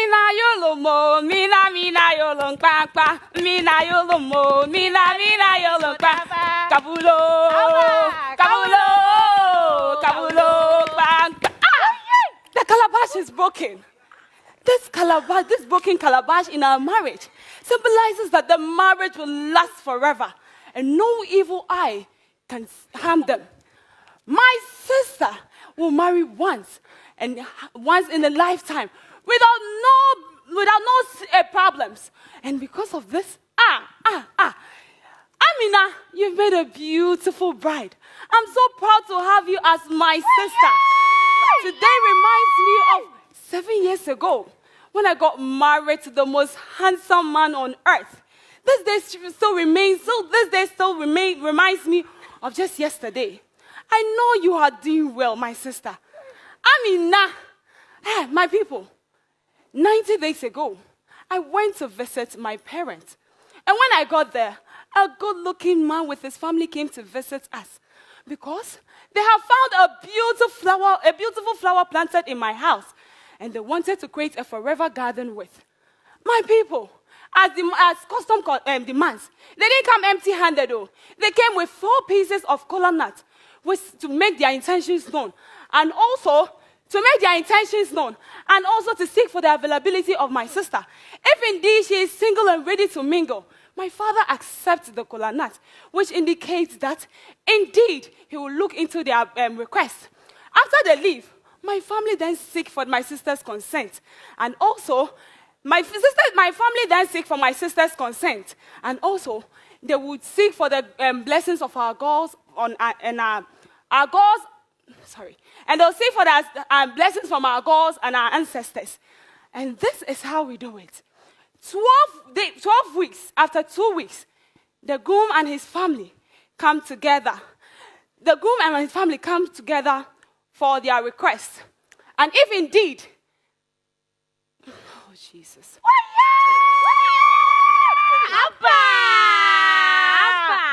mina yolomo, mina yolong papa, mina yolomo, mina yolong papa. Kabulo, papa. The calabash is broken. This broken calabash in our marriage symbolizes that the marriage will last forever and no evil eye can harm them. My sister will marry once in a lifetime without no problems. And because of this, Amina, you've made a beautiful bride. I'm so proud to have you as my sister. Today reminds me of 7 years ago when I got married to the most handsome man on earth. This day still reminds me of just yesterday. I know you are doing well, my sister. Amina, my people, 90 days ago, I went to visit my parents. And when I got there, a good-looking man with his family came to visit us because they have found a beautiful flower planted in my house, and they wanted to create a forever garden with. My people, as custom demands, they didn't come empty-handed though. They came with 4 pieces of kola nut, to make their intentions known, and also to seek for the availability of my sister. If indeed she is single and ready to mingle, my father accepts the kola nut, which indicates that indeed he will look into their request. After they leave, my family then seek for my sister's consent, and also my family then seek for my sister's consent, and also they would seek for the blessings of our gods and they'll seek for the blessings from our gods and our ancestors. And this is how we do it. 12 weeks, after 2 weeks, the groom and his family come together. The groom and his family come together for their request. And if indeed, oh Jesus.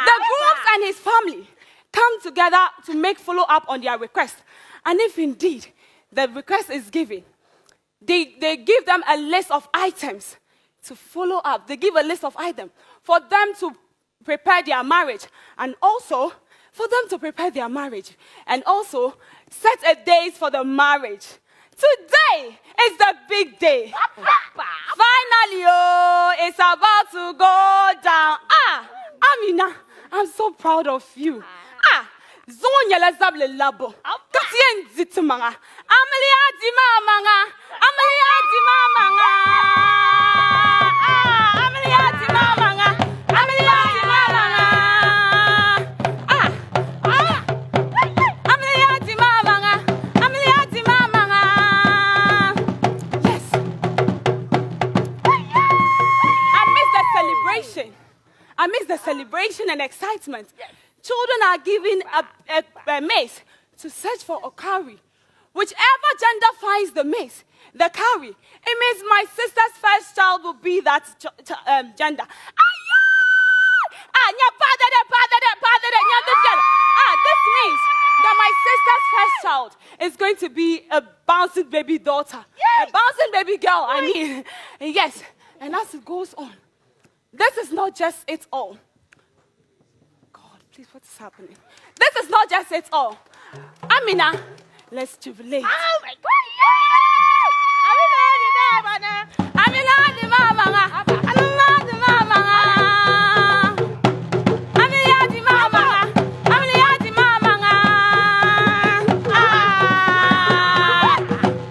The grooms and his family come together to make follow-up on their request. And if indeed the request is given, they give them a list of items to follow up. They give a list of items for them to prepare their marriage, and also set a date for the marriage. Today is the big day. Finally, it's about to go down. Amina, I'm so proud of you. Zonya la zable labo. Katien zitumanga. Amalia di mamanga. Amalia di mamanga. Amalia di mamanga. Amalia di mamanga. Amalia di mamanga. Amalia di mamanga. Yes. I miss the celebration and excitement. Yes. Children are given a mace to search for a cowrie. Whichever gender finds the mace, the cowrie, it means my sister's first child will be that gender. This means that my sister's first child is going to be a bouncing baby daughter. Yay! A bouncing baby girl, I mean. Yes, and as it goes on, this is not just it all. Please, what is happening? This is not just it all. Amina, let's jubilate. Oh my God! Amina di mamanga. Amina di mamanga. Amina di mamanga. Amina di mamanga.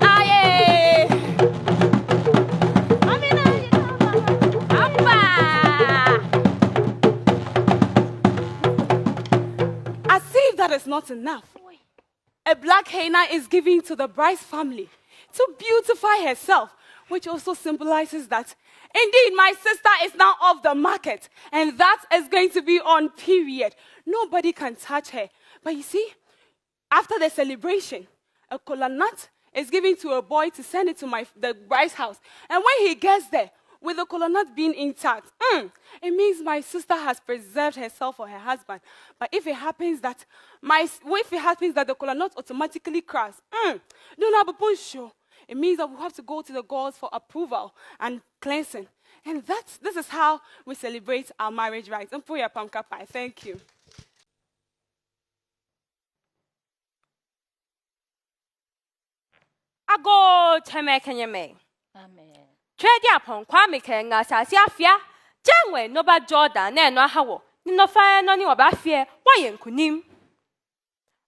Yeah. Amina di mamanga. As if that is not enough, a black henna is given to the bride's family to beautify herself, which also symbolizes that indeed my sister is now off the market, and that is going to be on period. Nobody can touch her. But you see, after the celebration, a kola nut is given to a boy to send it to the bride's house. And when he gets there, with the kola nut being intact, it means my sister has preserved herself for her husband. But if it happens that the kola nut automatically cracks, It means that we have to go to the gods for approval and cleansing. And this is how we celebrate our marriage rights. And for your pumpkin pie. Thank you. Ago cheme kenyeme. Amen. Tredia pon kwa meke nga sasi afia. Janwe no ba Jordan na no hawo. Ni no fa no ni oba fie wa yenkunim.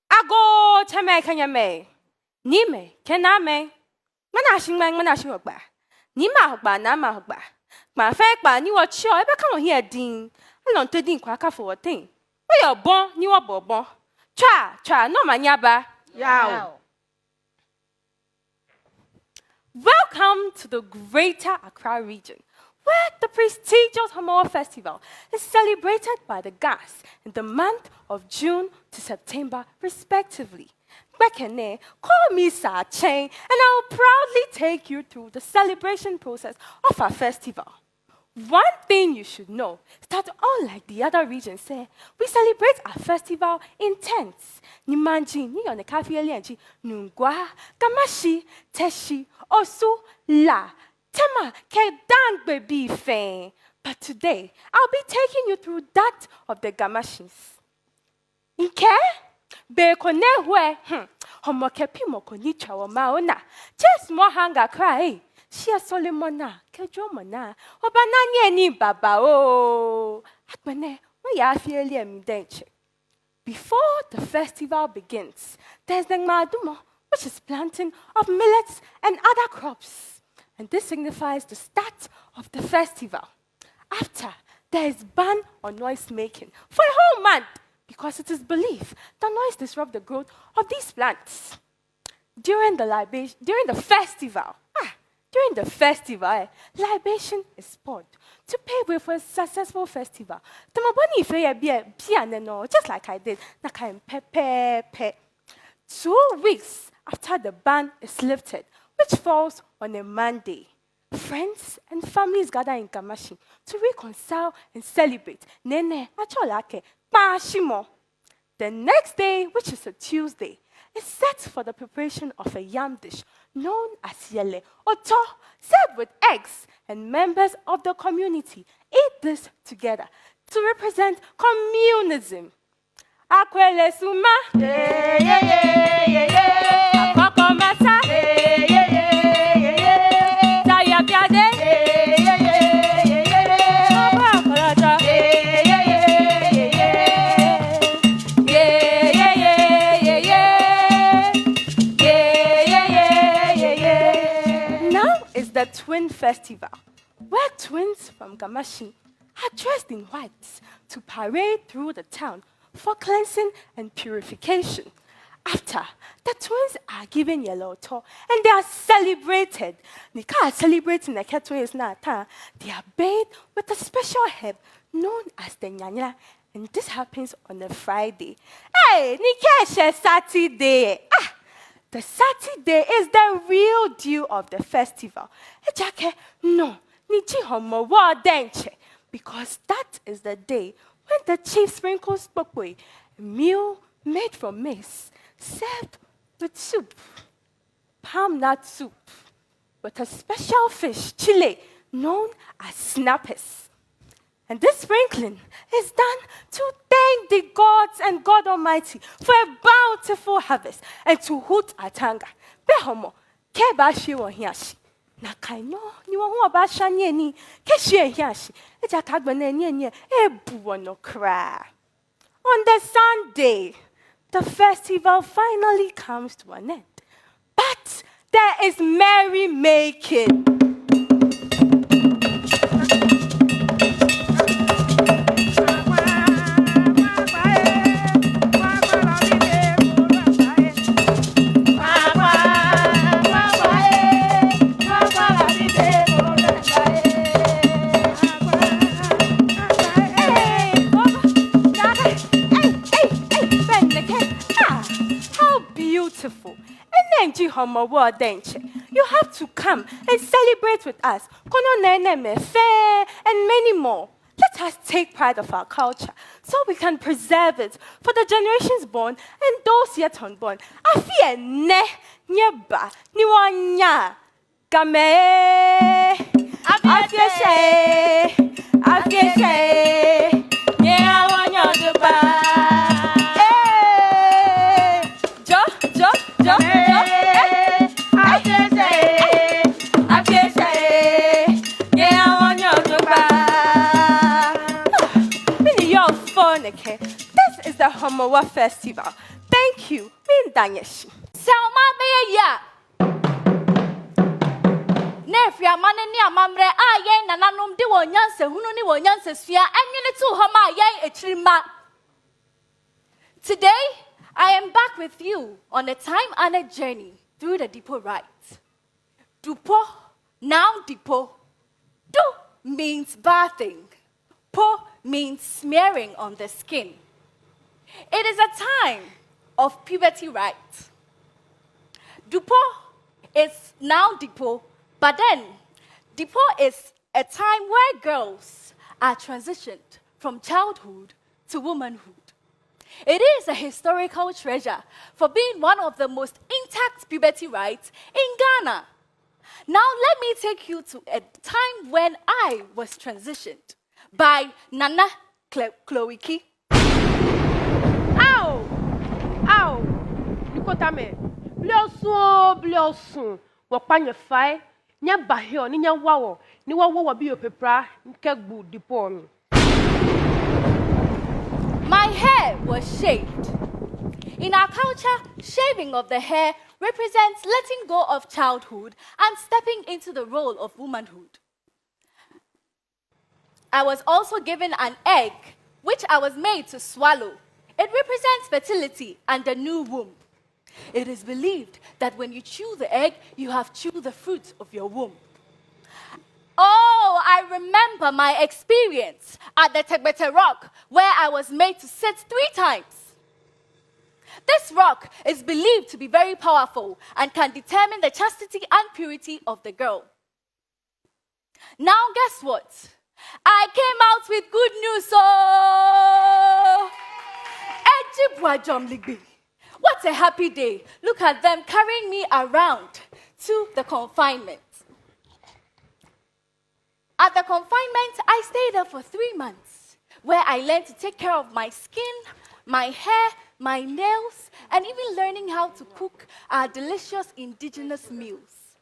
Ago cheme kenyeme. Ni me kename. Mana shin ogba. Ni ma ogba na ma ogba. Ma fe pa ni wo chi o e be kan wo here din. Alon to din kwa ka fo wo tin. Wo yo bon ni wo bobon. Twa no manya ba. Yow. Welcome to the Greater Accra region, where the prestigious Homo Festival is celebrated by the Gas in the month of June to September, respectively. Bekene, call me Sa Chain, and I will proudly take you through the celebration process of our festival. One thing you should know is that unlike the other regions, we celebrate our festival in tents. Nimanji, ni on the cafe lianji, nungwa, kamashi, teshi, osu, la, tema, kedang baby fang. But today, I'll be taking you through that of the gamashis. Inke? Bekone hwe, homo kepi moko ni chawa maona. Just more hanga cry. Shia Solomona, Kedromona, Obananye ni baba o. Akbene, ya fieli emidenche. Before the festival begins, there's the Madumo, which is planting of millets and other crops. And this signifies the start of the festival. After, there is ban on noise making for a whole month, because it is believed that noise disrupts the growth of these plants. During the festival, libation is poured to pave way for a successful festival. Just like I did. 2 weeks after the ban is lifted, which falls on a Monday, friends and families gather in Kamashi to reconcile and celebrate. The next day, which is a Tuesday, is set for the preparation of a yam dish known as yele, oto, served with eggs, and members of the community eat this together to represent communism. Akwele suma, akoko masa, taya piade, oba akolaja. The Twin Festival, where twins from Gamashi are dressed in white to parade through the town for cleansing and purification. After, the twins are given yellow toe and they are celebrated. Nika celebrating the twins na they are bathed with a special herb known as the nyanya, and this happens on a Friday. Hey, Nika Saturday. The Saturday is the real deal of the festival. No, because that is the day when the chief sprinkles pokwe, a meal made from maize, served with soup, palm nut soup, with a special fish, chile, known as snappers. And this sprinkling is done to thank the gods and God Almighty for a bountiful harvest and to hoot atanga. Behomo, keba shi wo hiashi. Na kaino ni wo hu ba sha nye ni ke shi hiashi. E ja ka gbe na nye e bu no kra. On the Sunday, the festival finally comes to an end. But there is merrymaking. You have to come and celebrate with us. Kono nene me fair and many more. Let us take pride of our culture so we can preserve it for the generations born and those yet unborn. Afie ne nyeba niwanya game afie she yeah wanya duba jo okay. This is the Homowa Festival. Thank you. Min Danyeshi. Selma Beya. Nefria Manani Amamre, Ayen, and Anum de Wonyanse, Hununi Wonyanse Sphere, and Unitu Homa Yen Etrima. Today, I am back with you on a time-honored journey through the depot rites. Dupo, now depot. Du means bathing. Po means smearing on the skin. It is a time of puberty rites. Dupo is now depot, but then depot is a time where girls are transitioned from childhood to womanhood. It is a historical treasure for being one of the most intact puberty rites in Ghana. Now let me take you to a time when I was transitioned by Nana Chloe. Ow! Ow! Nikotame. Blioso. Wapanya fai. Nya bahio ni nya wawo. Ni wawo wabi opepra. Nkegbu dipon. My hair was shaved. In our culture, shaving of the hair represents letting go of childhood and stepping into the role of womanhood. I was also given an egg, which I was made to swallow. It represents fertility and the new womb. It is believed that when you chew the egg, you have chewed the fruit of your womb. Oh, I remember my experience at the Tegbete Rock, where I was made to sit 3 times. This rock is believed to be very powerful and can determine the chastity and purity of the girl. Now, guess what? I came out with good news. Oh, what a happy day. Look at them carrying me around to the confinement. At the confinement, I stayed there for 3 months, where I learned to take care of my skin, my hair, my nails, and even learning how to cook our delicious indigenous meals,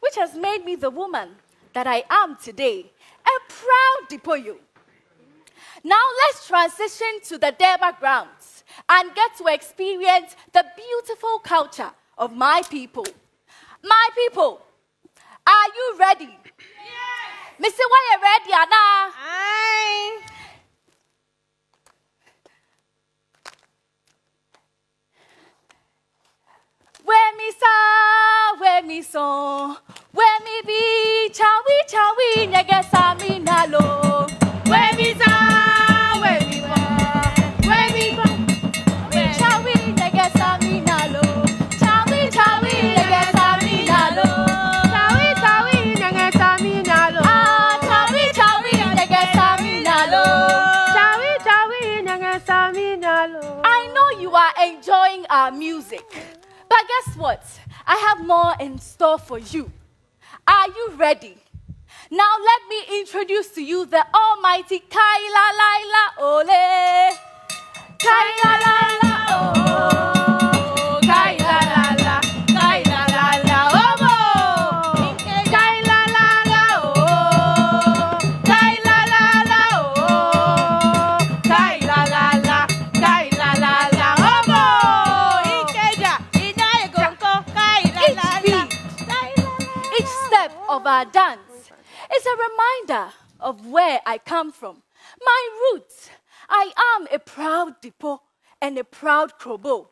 which has made me the woman that I am today, a proud Dipoyo. Now let's transition to the Deba grounds and get to experience the beautiful culture of my people. My people, are you ready? Yes. Missy, why you ready, Anna? Aye. Where me so, where me be, chawi, nyege sami nalo. Where me sa, where me ba, chawi, nyege sami nalo. Chawi, nyege sami nalo. Chawi, nyenge sami nalo. Ah, chawi, nyege sami nalo. Chawi, nyenge sami nalo. I know you are enjoying our music. But guess what? I have more in store for you. Are you ready? Now let me introduce to you the almighty Kaila Laila Ole. Kaila Laila Oh. Kaila Laila, Kaila Laila Omo. Kaila Laila Oh. Kaila Laila Oh. Kaila Laila, Kaila Laila Omo. Each step of our dance is a reminder of where I come from, my roots. I am a proud Dipo and a proud Krobo.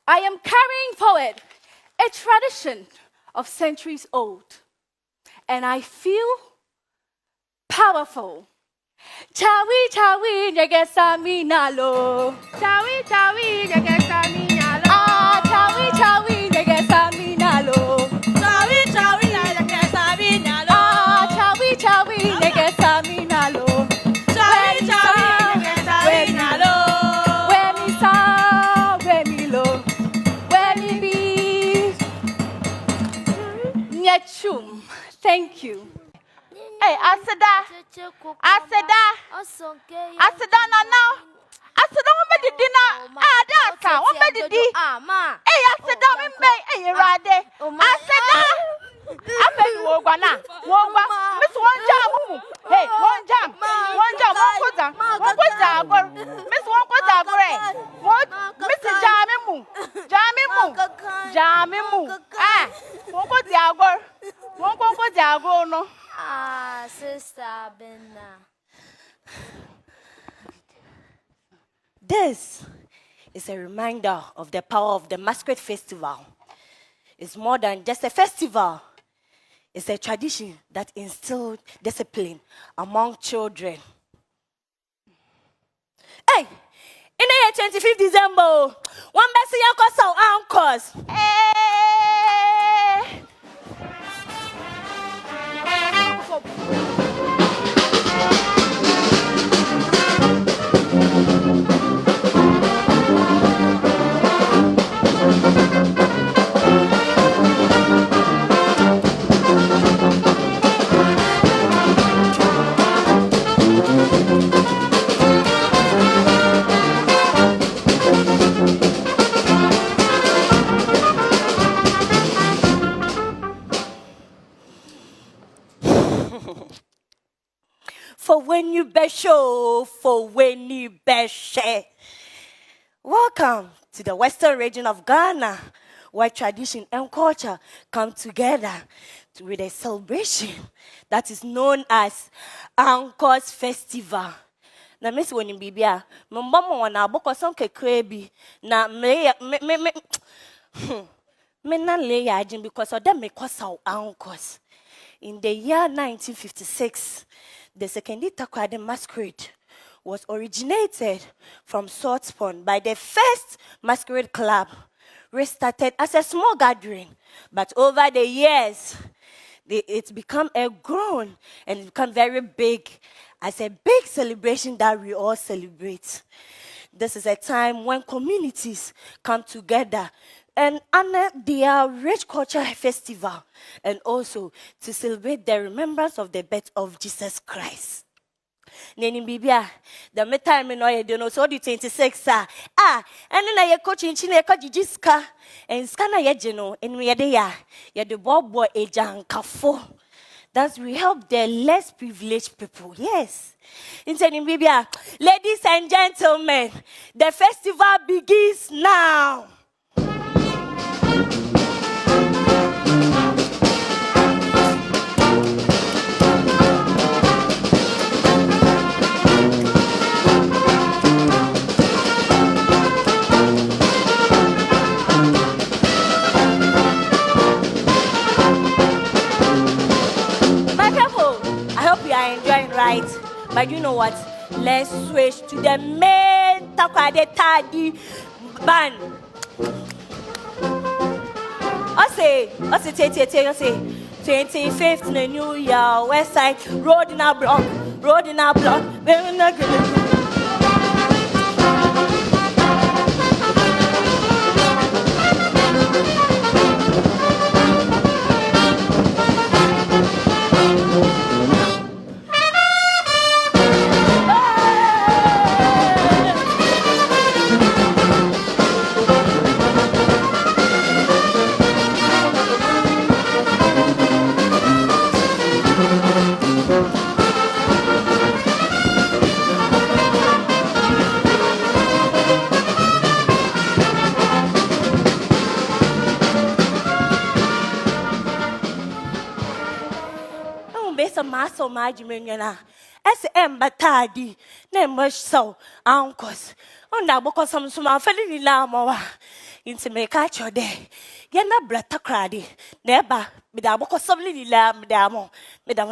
I am carrying forward a tradition of centuries old, and I feel powerful. Chawi, nyege sami nalo. Chawi, nyenge sami nalo. Ah, chawi, nyege sami nalo. Chawi, nyege sami nalo. Ah, chawi, nyege sami nalo. Thank you. Hey, Aseda, Nana. Aseda, what made the dinner? That's how. What made the dinner? Hey, Aseda, we made. Hey, Rade. Aseda. I beg you, Wogana. Miss One Jam. Hey, One Jam. One Quota. Miss One Quota. What? Mr. Jamimu. Ah, One Quota. No. Ah, Sister Benna. This is a reminder of the power of the Masquerade Festival. It's more than just a festival. It's a tradition that instilled discipline among children. Hey, in the 25th December, one best young cousin uncles. Hey. For when you best show, for when you best share. Welcome to the western region of Ghana, where tradition and culture come together with a celebration that is known as Ankor's Festival. Na miss woni bibia, mbamo wana aboko som kekrebi na me na lay agent because of them me cause our Ankors. In the year 1956, the Secondary Takrade Masquerade was originated from Salt Pond by the first masquerade club, restarted as a small gathering. But over the years, it's become a grown and become very big as a big celebration that we all celebrate. This is a time when communities come together and honor their rich cultural festival, and also to celebrate the remembrance of the birth of Jesus Christ. Neni bibia, the time no ye no so the 26 and then I coach in China jiska and scanner ye geno and we ya the bobo a jankafo. Thus we help the less privileged people. Yes. In bibia, ladies and gentlemen, the festival begins now. Right, but you know what? Let's switch to the main Takwade Tadi band. I say, 25th in the New Year, West Side, road in our block, we're not gonna. So much meniana SM batadi na much so uncles on that because some feli la mowa into me catch your day yana brata crady never me da boko some lila me da mo me da